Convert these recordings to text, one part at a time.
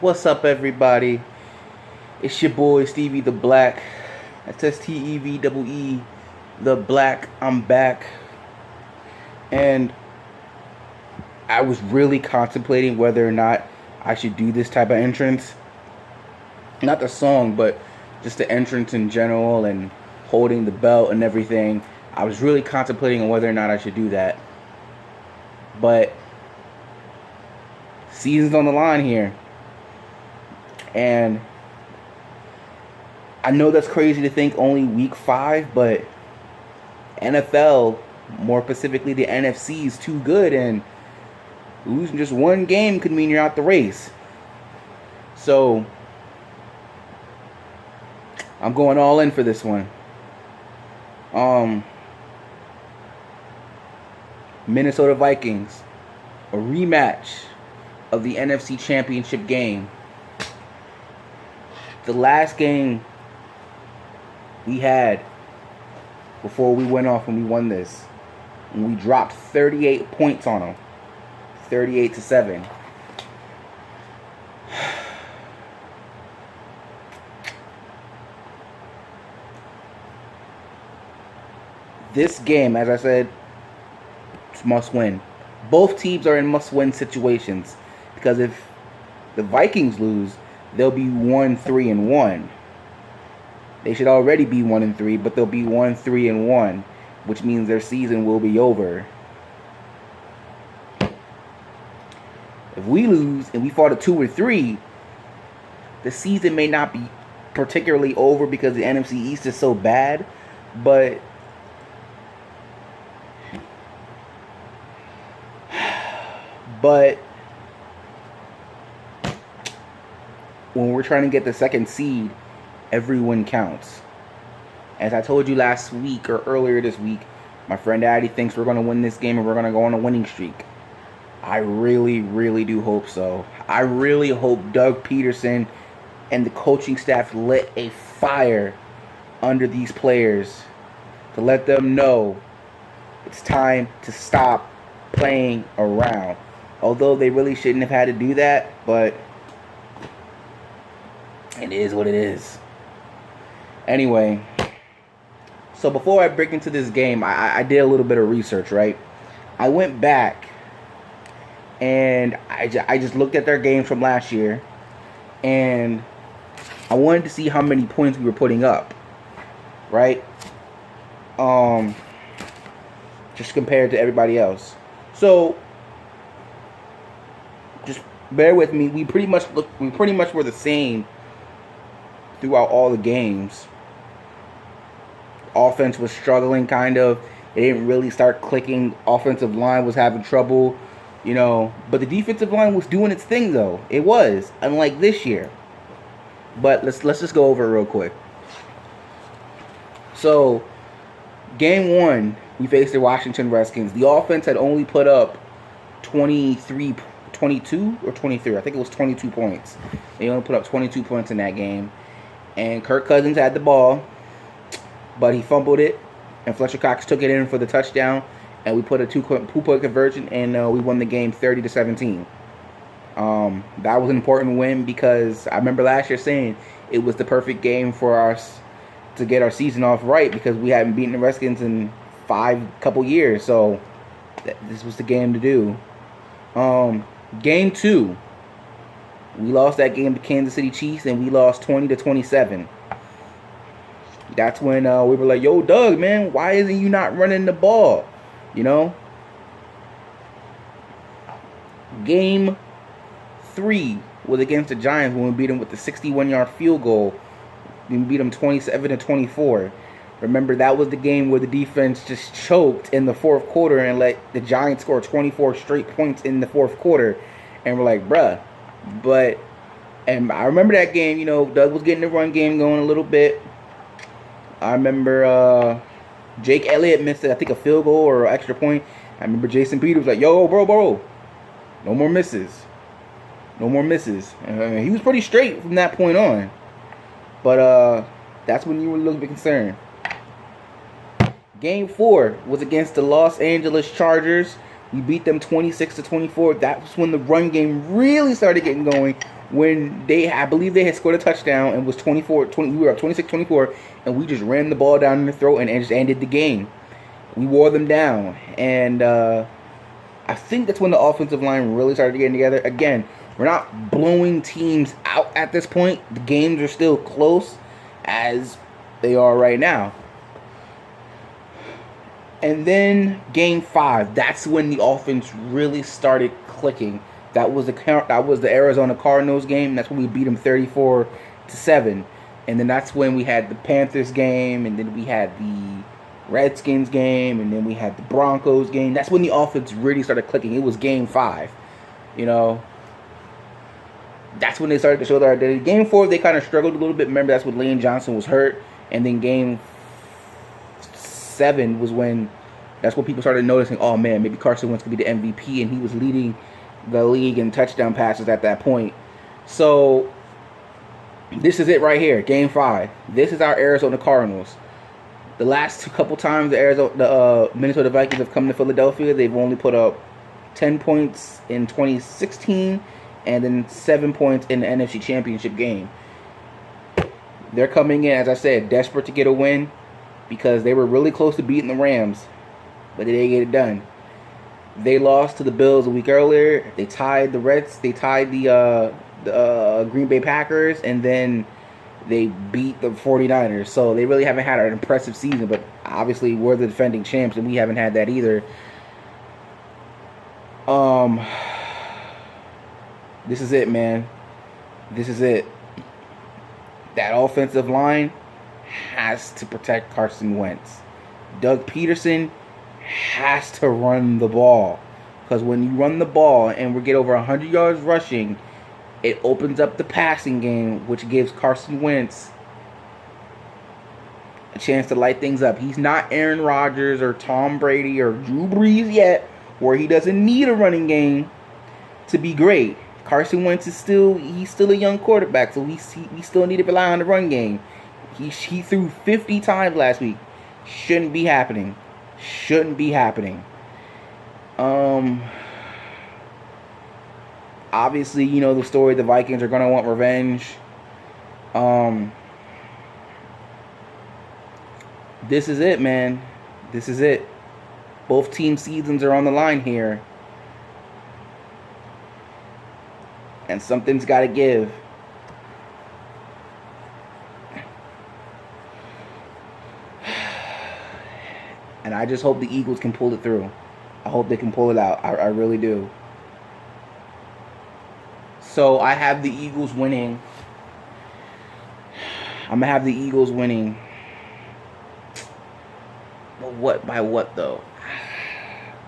What's up, everybody? It's your boy Stevie the Black. That's STEVEE, the Black. I'm back, and I was really contemplating whether or not I should do this type of entrance. Not the song, but just the entrance in general and holding the belt and everything. I was really contemplating on whether or not I should do that. But season's on the line here. And I know that's crazy to think only week 5, but NFL, more specifically the NFC, is too good, and losing just one game could mean you're out the race. So I'm going all in for this one. Minnesota Vikings, a rematch of the NFC Championship game. The last game we had before we went off and we won this, and we dropped 38 points on them, 38-7. This game, as I said, it's must win. Both teams are in must win situations, because if the Vikings lose, they'll be 1-3-1. They should already be 1-3, but they'll be 1-3-1, which means their season will be over. If we lose and we fall to 2-3, the season may not be particularly over because the NFC East is so bad, but when we're trying to get the second seed, every win counts. As I told you last week or earlier this week, my friend Addy thinks we're going to win this game and we're going to go on a winning streak. I really, really do hope so. I really hope Doug Peterson and the coaching staff lit a fire under these players to let them know it's time to stop playing around. Although they really shouldn't have had to do that, but it is what it is. Anyway, so before I break into this game, I did a little bit of research, right? I went back and I just looked at their games from last year, and I wanted to see how many points we were putting up, right? Just compared to everybody else. So just bear with me. We pretty much were the same throughout all the games. Offense was struggling, kind of. It didn't really start clicking. Offensive line was having trouble, but the defensive line was doing its thing, though. It was, unlike this year. But let's just go over it real quick. So, game 1, we faced the Washington Redskins. The offense had only put up 22 or 23. I think it was 22 points. They only put up 22 points in that game. And Kirk Cousins had the ball, but he fumbled it, and Fletcher Cox took it in for the touchdown, and we put a two-point conversion, and we won the game 30-17. That was an important win because I remember last year saying it was the perfect game for us to get our season off right because we hadn't beaten the Redskins in couple years, so this was the game to do. Game 2. We lost that game to Kansas City Chiefs, and we lost 20-27. That's when we were like, yo, Doug, man, why isn't you not running the ball? Game 3 was against the Giants when we beat them with the 61-yard field goal. We beat them 27-24. Remember, that was the game where the defense just choked in the fourth quarter and let the Giants score 24 straight points in the fourth quarter. And we're like, bruh. And I remember that game, Doug was getting the run game going a little bit. I remember Jake Elliott missed, I think, a field goal or an extra point. I remember Jason Peters was like, yo, bro, no more misses. No more misses. He was pretty straight from that point on. But that's when you were a little bit concerned. Game 4 was against the Los Angeles Chargers. We beat them 26-24. That was when the run game really started getting going. when I believe they had scored a touchdown and was 20, we were up 26-24, and we just ran the ball down their throat and just ended the game. We wore them down, and I think that's when the offensive line really started getting together. Again, we're not blowing teams out at this point. The games are still close as they are right now. And then game 5, that's when the offense really started clicking. That was the Arizona Cardinals game. That's when we beat them 34-7. And then that's when we had the Panthers game, and then we had the Redskins game, and then we had the Broncos game. That's when the offense really started clicking. It was game 5. You know, that's when they started to show their identity. Game 4, they kind of struggled a little bit. Remember, that's when Lane Johnson was hurt. And then game 7 was when people started noticing, oh man, maybe Carson Wentz could be the MVP, and he was leading the league in touchdown passes at that point. So this is it right here, game 5. This is our Arizona Cardinals. The last couple times the Minnesota Vikings have come to Philadelphia, they've only put up 10 points in 2016 and then 7 points in the NFC Championship game. They're coming in, as I said, desperate to get a win because they were really close to beating the Rams, but they didn't get it done. They lost to the Bills a week earlier. They tied the Green Bay Packers, and then they beat the 49ers. So they really haven't had an impressive season, but obviously we're the defending champs, and we haven't had that either. This is it, man. This is it. That offensive line has to protect Carson Wentz. Doug Peterson has to run the ball, because when you run the ball and we get over 100 yards rushing, it opens up the passing game, which gives Carson Wentz a chance to light things up. He's not Aaron Rodgers or Tom Brady or Drew Brees yet, where he doesn't need a running game to be great. Carson Wentz is still a young quarterback, so we still need to rely on the run game. He threw 50 times last week. Shouldn't be happening. Obviously, you know the story. The Vikings are going to want revenge. This is it, man. This is it. Both team seasons are on the line here. And something's got to give. And I just hope the Eagles can pull it through. I hope they can pull it out. I really do. So I have the Eagles winning. I'm going to have the Eagles winning. But what? By what, though?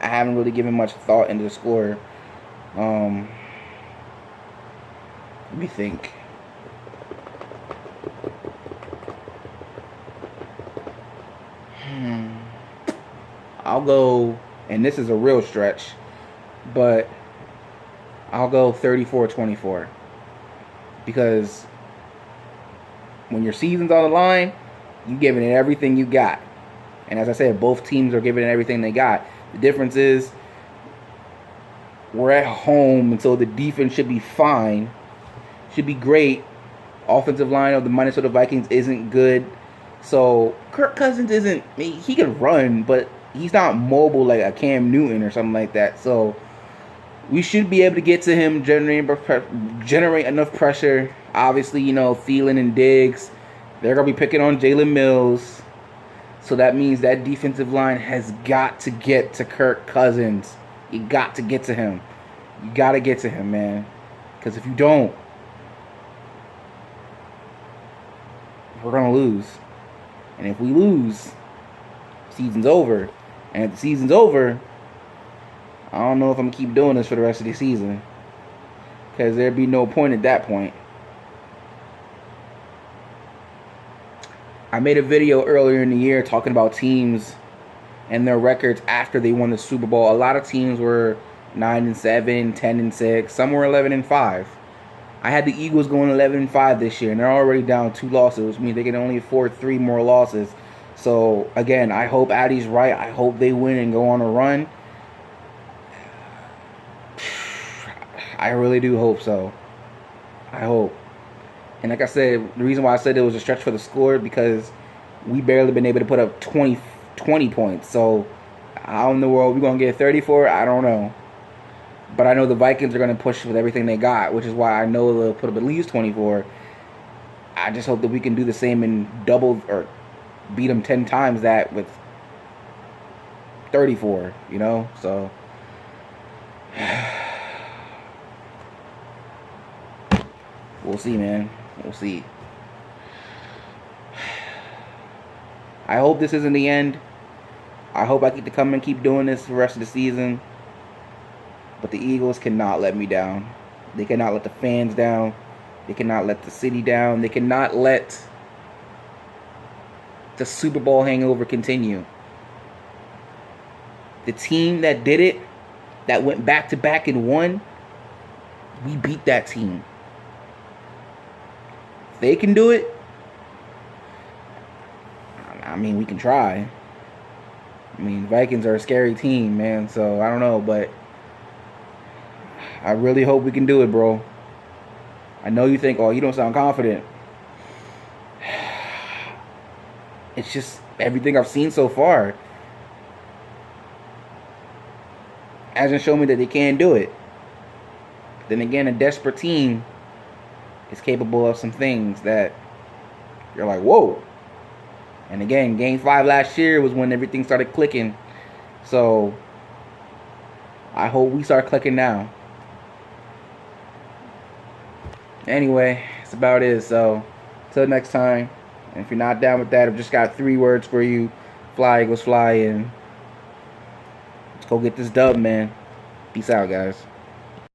I haven't really given much thought into the score. Let me think. I'll go, and this is a real stretch, but I'll go 34-24. Because when your season's on the line, you're giving it everything you got. And as I said, both teams are giving it everything they got. The difference is we're at home, and so the defense should be fine. Should be great. Offensive line of the Minnesota Vikings isn't good. So Kirk Cousins isn't, he can run, but he's not mobile like a Cam Newton or something like that. So we should be able to get to him, generate enough pressure. Obviously, you know, Thielen and Diggs, they're going to be picking on Jalen Mills. So that means that defensive line has got to get to Kirk Cousins. You got to get to him. You got to get to him, man. Because if you don't, we're going to lose. And if we lose, season's over. And if the season's over, I don't know if I'm going to keep doing this for the rest of the season. Because there'd be no point at that point. I made a video earlier in the year talking about teams and their records after they won the Super Bowl. A lot of teams were 9-7, 10-6. Some were 11-5. I had the Eagles going 11-5 this year, and they're already down 2 losses, which means they can only afford 3 more losses. So, again, I hope Addy's right. I hope they win and go on a run. I really do hope so. I hope. And like I said, the reason why I said it was a stretch for the score because we barely been able to put up 20 points. So how in the world we gonna get 34? I don't know. But I know the Vikings are gonna push with everything they got, which is why I know they'll put up at least 24. I just hope that we can do the same and double or beat them 10 times that with 34. You know, so. We'll see, man. We'll see. I hope this isn't the end. I hope I get to come and keep doing this the rest of the season. But the Eagles cannot let me down. They cannot let the fans down. They cannot let the city down. They cannot let the Super Bowl hangover continue. The team that did it, that went back to back and won, we beat that team. If they can do it, I mean, we can try. I mean, Vikings are a scary team, man, so I don't know, but I really hope we can do it, bro. I know you think, oh, you don't sound confident. It's just everything I've seen so far hasn't shown me that they can do it. Then again, a desperate team is capable of some things that you're like, whoa. And again, Game 5 last year was when everything started clicking. So I hope we start clicking now. Anyway, that's about it. So till next time. And if you're not down with that, I've just got 3 words for you. Fly, Eagles, fly, and let's go get this dub, man. Peace out, guys.